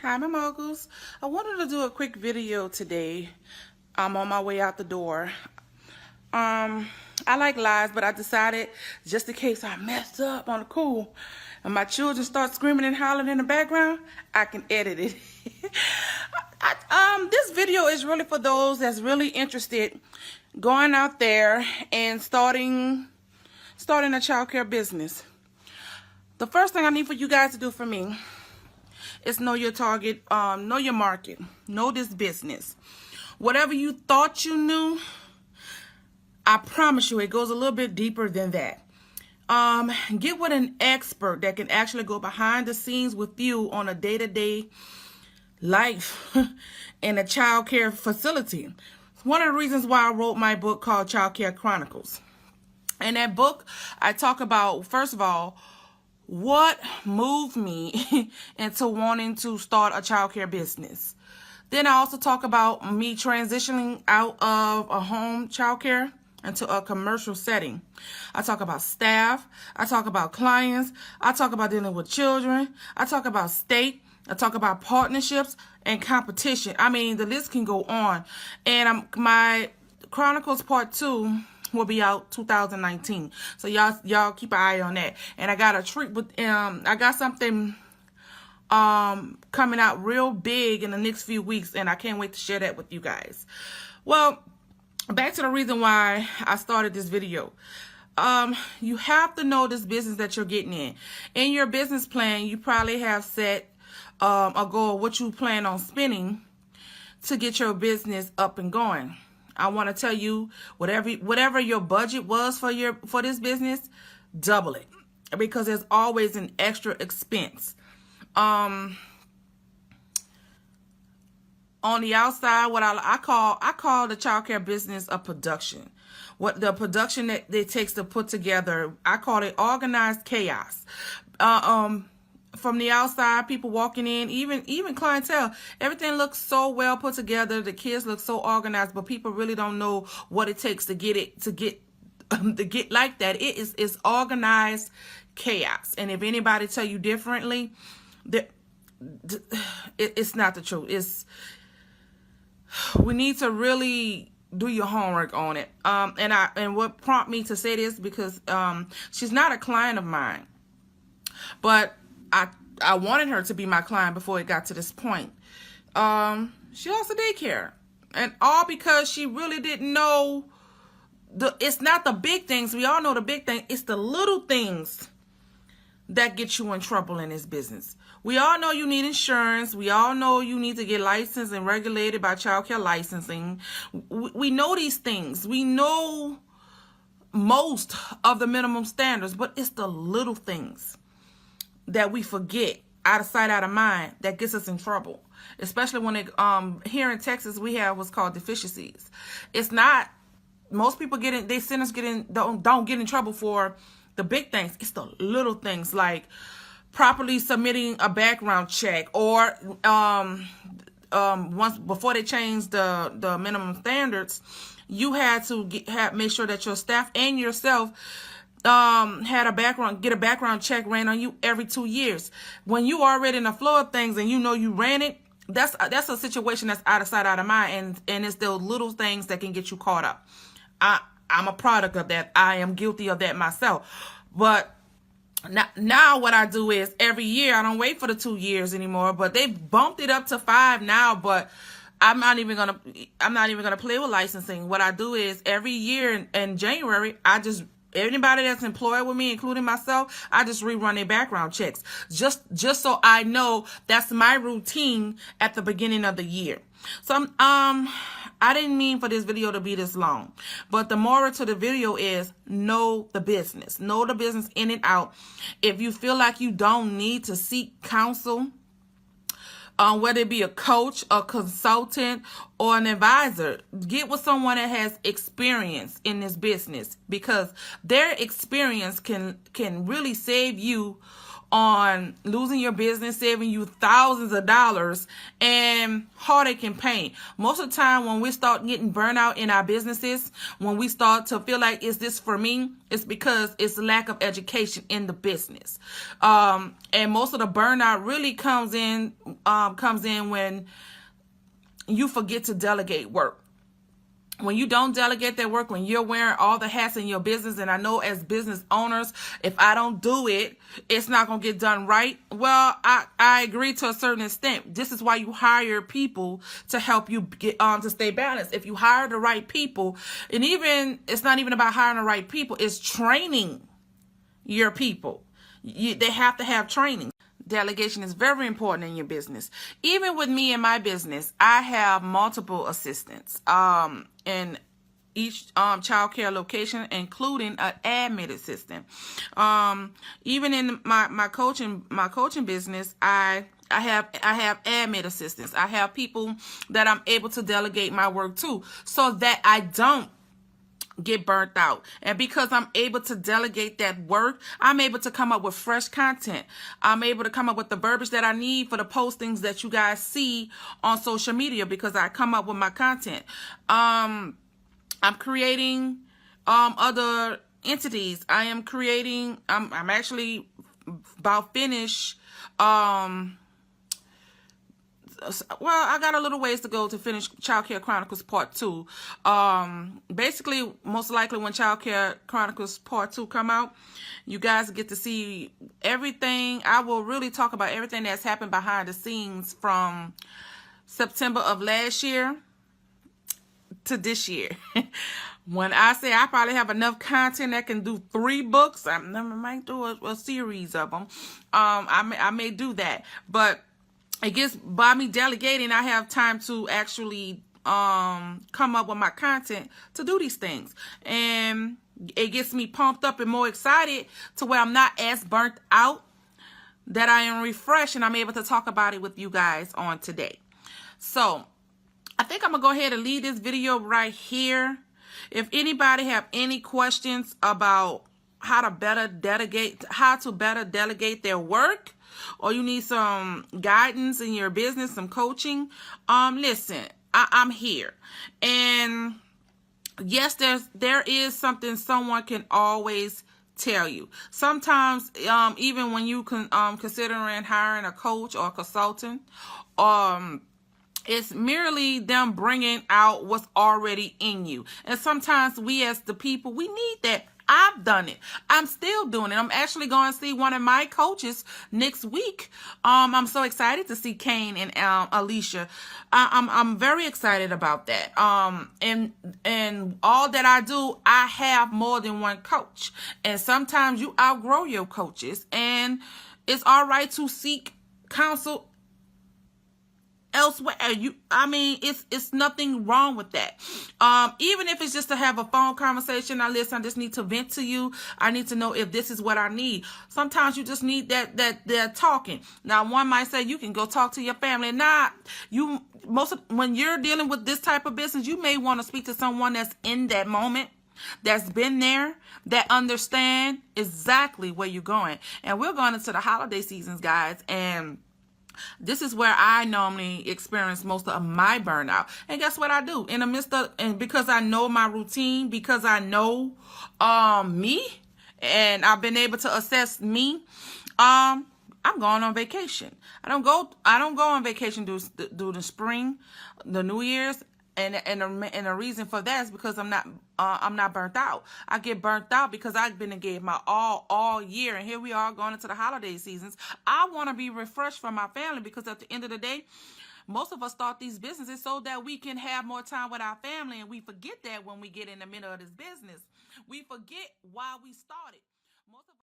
Hi, my moguls. I wanted to do a quick video today. I'm on my way out the door. I like lies, but I decided just in case I messed up on the cool and my children start screaming and hollering in the background, I can edit it. This video is really for those that's really interested going out there and starting a childcare business. The first thing I need for you guys to do for me is know your target, know your market, know this business. Whatever you thought you knew, I promise you it goes a little bit deeper than that. Get with an expert that can actually go behind the scenes with you on a day-to-day life in a child care facility. It's one of the reasons why I wrote my book called Childcare Chronicles. In that book, I talk about, first of all, what moved me into wanting to start a childcare business. Then I also talk about me transitioning out of a home childcare into a commercial setting. I talk about staff. I talk about clients. I talk about dealing with children. I talk about state. I talk about partnerships and competition. I mean, the list can go on. And my Chronicles Part 2 will be out 2019. So y'all keep an eye on that. And I got a treat with I got something coming out real big in the next few weeks, and I can't wait to share that with you guys. Well, back to the reason why I started this video. You have to know this business that you're getting in. In your business plan, you probably have set a goal of what you plan on spending to get your business up and going. I want to tell you, whatever your budget was for this business, double it, because there's always an extra expense. On the outside, what I call the childcare business a production. What the production that it takes to put together, I call it organized chaos. From the outside, people walking in, even clientele, everything looks so well put together. The kids look so organized, but people really don't know what it takes to get like that. It's organized chaos. And if anybody tell you differently, it's not the truth. We need to really do your homework on it. And what prompted me to say this, because she's not a client of mine, but I wanted her to be my client before it got to this point. She lost a daycare, and all because she really didn't know it's not the big things. We all know the big thing. It's the little things that get you in trouble in this business. We all know you need insurance. We all know you need to get licensed and regulated by child care licensing. We know these things. We know most of the minimum standards, but it's the little things that we forget, out of sight, out of mind, that gets us in trouble. Especially when here in Texas, we have what's called deficiencies. It's not, most people don't get in trouble for the big things. It's the little things, like properly submitting a background check, or once before they changed the minimum standards, you had to make sure that your staff and yourself get a background check ran on you every 2 years. When you already in the flow of things and you know you ran it, that's a situation that's out of sight, out of mind, and it's those little things that can get you caught up. I'm a product of that. I am guilty of that myself. But now what I do is every year, I don't wait for the 2 years anymore, but they bumped it up to 5 now, but I'm not even gonna play with licensing. What I do is every year in January, anybody that's employed with me, including myself, I just rerun their background checks. Just so I know that's my routine at the beginning of the year. So I didn't mean for this video to be this long, but the moral to the video is know the business. Know the business in and out. If you feel like you don't need to seek counsel, whether it be a coach, a consultant, or an advisor, get with someone that has experience in this business, because their experience can really save you on losing your business, saving you thousands of dollars, and heartache and pain. Most of the time when we start getting burnout in our businesses, when we start to feel like, is this for me? It's because it's lack of education in the business. And most of the burnout really comes in when you forget to delegate work. When you don't delegate that work, when you're wearing all the hats in your business, and I know as business owners, if I don't do it, it's not going to get done right. Well, I agree to a certain extent. This is why you hire people to help you get to stay balanced. If you hire the right people, and even it's not even about hiring the right people, it's training your people. They have to have training. Delegation is very important in your business. Even with me in my business, I have multiple assistants in each childcare location, including an admin assistant. Even in my coaching business, I have admin assistants. I have people that I'm able to delegate my work to, so that I don't get burnt out. And because I'm able to delegate that work, I'm able to come up with fresh content. I'm able to come up with the verbiage that I need for the postings that you guys see on social media, because I come up with my content. I'm creating other entities. I'm actually about finished. Well, I got a little ways to go to finish Childcare Chronicles Part 2. Basically, most likely when Childcare Chronicles Part 2 come out, you guys get to see everything. I will really talk about everything that's happened behind the scenes from September of last year to this year. When I say I probably have enough content that can do 3 books, I might do a series of them. I may do that, but I guess by me delegating, I have time to actually come up with my content to do these things. And it gets me pumped up and more excited to where I'm not as burnt out, that I am refreshed, and I'm able to talk about it with you guys on today. So I think I'm going to go ahead and leave this video right here. If anybody have any questions about how to better delegate their work, or you need some guidance in your business, some coaching, listen, I'm here. And yes, there is something someone can always tell you. Sometimes, even when you considering hiring a coach or a consultant, it's merely them bringing out what's already in you. And sometimes we as the people, we need that. I've done it. I'm still doing it. I'm actually going to see one of my coaches next week. I'm so excited to see Kane and Alicia. I'm very excited about that. And all that I do, I have more than one coach. And sometimes you outgrow your coaches, and it's all right to seek counsel elsewhere. It's nothing wrong with that. Even if it's just to have a phone conversation. Now listen, I just need to vent to you. I need to know if this is what I need. Sometimes you just need that talking. Now one might say you can go talk to your family. When you're dealing with this type of business, you may want to speak to someone that's in that moment, that's been there, that understand exactly where you're going. And we're going into the holiday seasons, guys, and this is where I normally experience most of my burnout. And guess what I do? In the midst of, and because I know my routine, because I know me, and I've been able to assess me, I'm going on vacation. I don't go on vacation during the spring, the New Year's. And the reason for that is because I'm not burnt out. I get burnt out because I've been and gave my all year, and here we are going into the holiday seasons. I want to be refreshed from my family, because at the end of the day, most of us start these businesses so that we can have more time with our family, and we forget that when we get in the middle of this business. We forget why we started. Most of